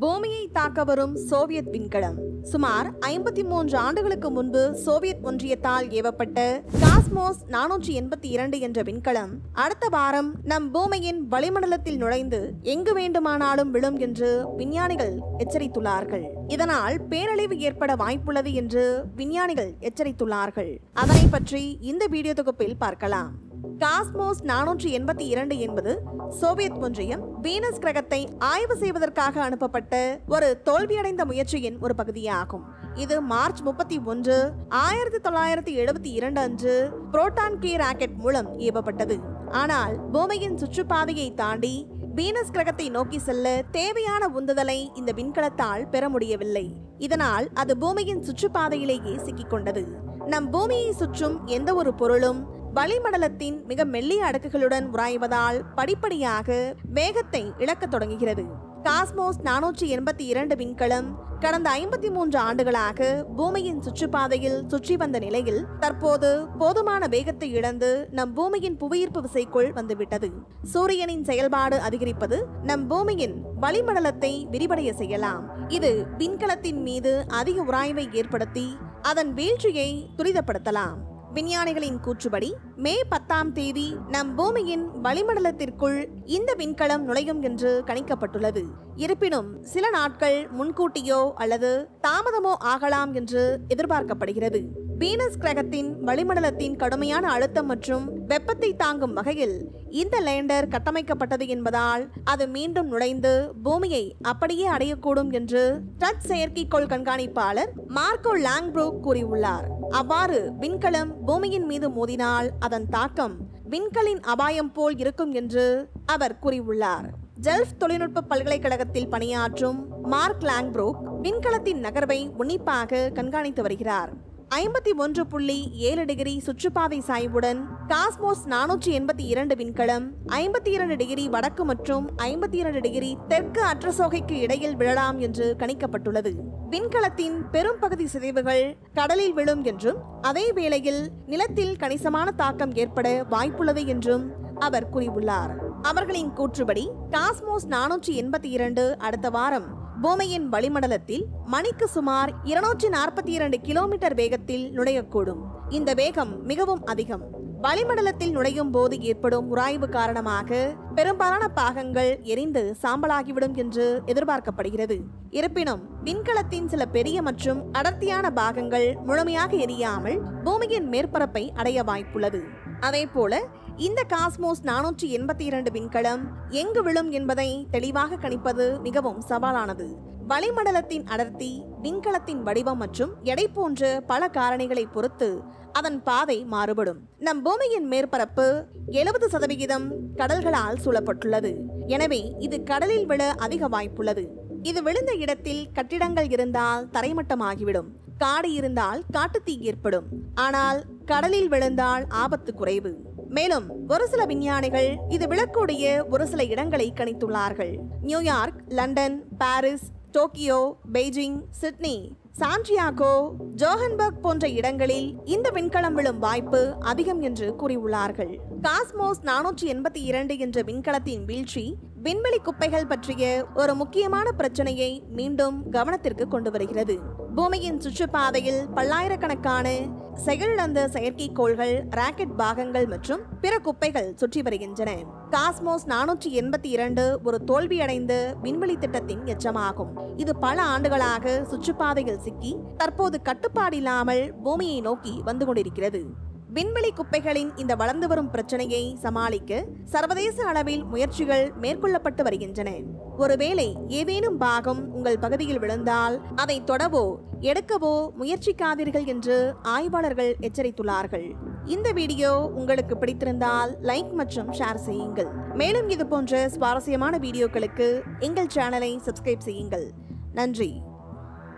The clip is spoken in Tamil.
பூமியை தாக்க வரும் சோவியத் விண்கலம். சுமார் 53 ஆண்டுகளுக்கு முன்பு சோவியத் ஒன்றியத்தால் ஏவப்பட்ட காஸ்மோஸ் 482 என்ற விண்கலம் அடுத்த வாரம் நம் பூமியின் வளிமண்டலத்தில் நுழைந்து எங்கு வேண்டுமானாலும் விழும் என்று விஞ்ஞானிகள் எச்சரித்துள்ளார்கள். இதனால் பேரழிவு ஏற்பட வாய்ப்புள்ளது என்று விஞ்ஞானிகள் எச்சரித்துள்ளார்கள். அதனை பற்றி இந்த வீடியோ தொகுப்பில் பார்க்கலாம். காஸ்மோஸ் 482 என்பது சோவியத் ஒன்றியம் வீனஸ் கிரகத்தை ஆய்வு செய்வதற்காக அனுப்பப்பட்ட ஒரு தோல்வியடைந்த முயற்சியின் ஒரு பகுதியாகும். இது மார்ச் 31, 1972 அன்று புரோட்டான் கே ராக்கெட் மூலம் ஏவப்பட்டது. ஆனால் பூமியின் சுற்றுப்பாதையை தாண்டி வீனஸ் கிரகத்தை நோக்கி செல்ல தேவையான உந்துதலை இந்த விண்கலத்தால் பெற முடியவில்லை. இதனால் அது பூமியின் சுற்றுப்பாதையிலேயே சிக்கிக்கொண்டது. நம் பூமியை சுற்றும் எந்த ஒரு பொருளும் வளிமண்டலத்தின் மிக மெல்லிய அடுக்குகளுடன் உராய்வதால் படிப்படியாக வேகத்தை இழக்கத் தொடங்குகிறது. காஸ்மோஸ் 482 விண்கலம் கடந்த 53 ஆண்டுகளாக பூமியின் சுற்றுப்பாதையில் சுற்றி வந்த நிலையில் தற்போது போதுமான வேகத்தை இழந்து நம் பூமியின் புவியீர்ப்பு விசைக்குள் வந்துவிட்டது. சூரியனின் செயல்பாடு அதிகரிப்பது நம் பூமியின் வளிமண்டலத்தை விரிவடைய செய்யலாம். இது விண்கலத்தின் மீது அதிக உராய்வை ஏற்படுத்தி அதன் வீழ்ச்சியை துரிதப்படுத்தலாம். விஞ்ஞானிகளின் கூற்றுப்படி மே 10ஆம் தேதி நம் பூமியின் வளிமண்டலத்திற்குள் இந்த விண்கலம் நுழையும் என்று கணிக்கப்பட்டுள்ளது. இருப்பினும் சில நாட்கள் முன்கூட்டியோ அல்லது தாமதமோ ஆகலாம் என்று எதிர்பார்க்கப்படுகிறது. வீனஸ் கிரகத்தின் வளிமண்டலத்தின் கடுமையான அழுத்தம் மற்றும் வெப்பத்தை தாங்கும் வகையில் இந்த லேண்டர் கட்டமைக்கப்பட்டது என்பதால் அது மீண்டும் நுழைந்து பூமியை அப்படியே அடையக்கூடும் என்று டச் செயற்கைக்கோள் கண்காணிப்பாளர் மார்க்கோ லாங்ப்ரூக் கூறியுள்ளார். அவ்வாறு விண்கலம் பூமியின் மீது மோதினால் அதன் தாக்கம் விண்கலின் அபாயம் போல் இருக்கும் என்று அவர் கூறியுள்ளார். ஜெல்ஃப் தொழில்நுட்ப பல்கலைக்கழகத்தில் பணியாற்றும் மார்க் லாங்ப்ரூக் விண்கலத்தின் நகர்வை உன்னிப்பாக கண்காணித்து வருகிறார். 51.7 டிகிரி சுற்றுப்பாதை சாய்வுடன் காஸ்மோஸ் 482 விண்கலம் 52 டிகிரி வடக்கு மற்றும் 52 டிகிரி தெற்கு அட்ரசோகைக்கு இடையில் விழலாம் என்று கணிக்கப்பட்டுள்ளது. விண்கலத்தின் பெரும் பகுதி சிதைவுகள் கடலில் விழும் என்றும் அதே வேளையில் நிலத்தில் கணிசமான தாக்கம் ஏற்பட வாய்ப்புள்ளது என்றும் அவர் கூறியுள்ளார். அவர்களின் கூற்றுப்படி காஸ்மோஸ் 482 அடுத்த வாரம் பூமியின் வளிமண்டலத்தில் மணிக்கு சுமார் 242 கிலோமீட்டர் வேகத்தில் நுழையக்கூடும். இந்த வேகம் மிகவும் அதிகம். வளிமண்டலத்தில் நுழையும் போது ஏற்படும் உராய்வு காரணமாக பெரும்பாலான பாகங்கள் எரிந்து சாம்பலாகிவிடும் என்று எதிர்பார்க்கப்படுகிறது. இருப்பினும் விண்கலத்தின் சில பெரிய மற்றும் அடர்த்தியான பாகங்கள் முழுமையாக எரியாமல் பூமியின் மேற்பரப்பை அடைய வாய்ப்புள்ளது. அதேபோல இந்த காஸ்மோஸ் 482 விண்கலம் எங்கு விழும் என்பதை தெளிவாக கணிப்பது மிகவும் சவாலானது. வளிமண்டலத்தின் அடர்த்தி, விண்கலத்தின் வடிவம் மற்றும் எடை போன்ற பல காரணிகளை பொறுத்து அதன் பாதை மாறுபடும். நம் பூமியின் மேற்பரப்பு 70% கடல்களால் சூழப்பட்டுள்ளது. எனவே இது கடலில் விழ அதிக வாய்ப்புள்ளது. இது விழுந்த இடத்தில் கட்டிடங்கள் இருந்தால் தரைமட்டமாகிவிடும். காடு இருந்தால் காட்டுத்தீ ஏற்படும். ஆனால் கடலில் விழுந்தால் ஆபத்து குறைவு. மேலும் ஒரு சில விஞ்ஞானிகள் இது விழக்கூடிய ஒரு சில இடங்களை கணித்துள்ளார்கள். New York, London, Paris, Tokyo, Beijing, Sydney, Santiago, Johannesburg போன்ற இடங்களில் இந்த விண்கலம் விழும் வாய்ப்பு அதிகம் என்று கூறியுள்ளார்கள். காஸ்மோஸ் 482 என்ற விண்கலத்தின் வீழ்ச்சி விண்வெளி குப்பைகள் பற்றிய ஒரு முக்கியமான பிரச்சனையை மீண்டும் கவனத்திற்கு கொண்டு வருகிறது. பூமியின் சுற்றுப்பாதையில் பல்லாயிரக்கணக்கான செயலிழந்த செயற்கைக்கோள்கள், ராக்கெட் பாகங்கள் மற்றும் பிற குப்பைகள் சுற்றி வருகின்றன. காஸ்மோஸ் 482 ஒரு தோல்வியடைந்த விண்வெளி திட்டத்தின் எச்சமாகும். இது பல ஆண்டுகளாக சுற்றுப்பாதையில் சிக்கி தற்போது கட்டுப்பாடில்லாமல் பூமியை நோக்கி வந்து கொண்டிருக்கிறது. விண்வெளி குப்பைகளின் இந்த வளர்ந்து வரும் பிரச்சனையை சமாளிக்க சர்வதேச அளவில் முயற்சிகள் மேற்கொள்ளப்பட்டு வருகின்றன. ஒருவேளை ஏதேனும் பாகம் உங்கள் பகுதியில் விழுந்தால் அதை தொடவோ எடுக்கவோ முயற்சிக்காதீர்கள் என்று ஆய்வாளர்கள் எச்சரித்துள்ளார்கள். இந்த வீடியோ உங்களுக்கு பிடித்திருந்தால் லைக் மற்றும் ஷேர் செய்யுங்கள். மேலும் இது போன்ற சுவாரஸ்யமான வீடியோக்களுக்கு எங்கள் சேனலை சப்ஸ்கிரைப் செய்யுங்கள். நன்றி.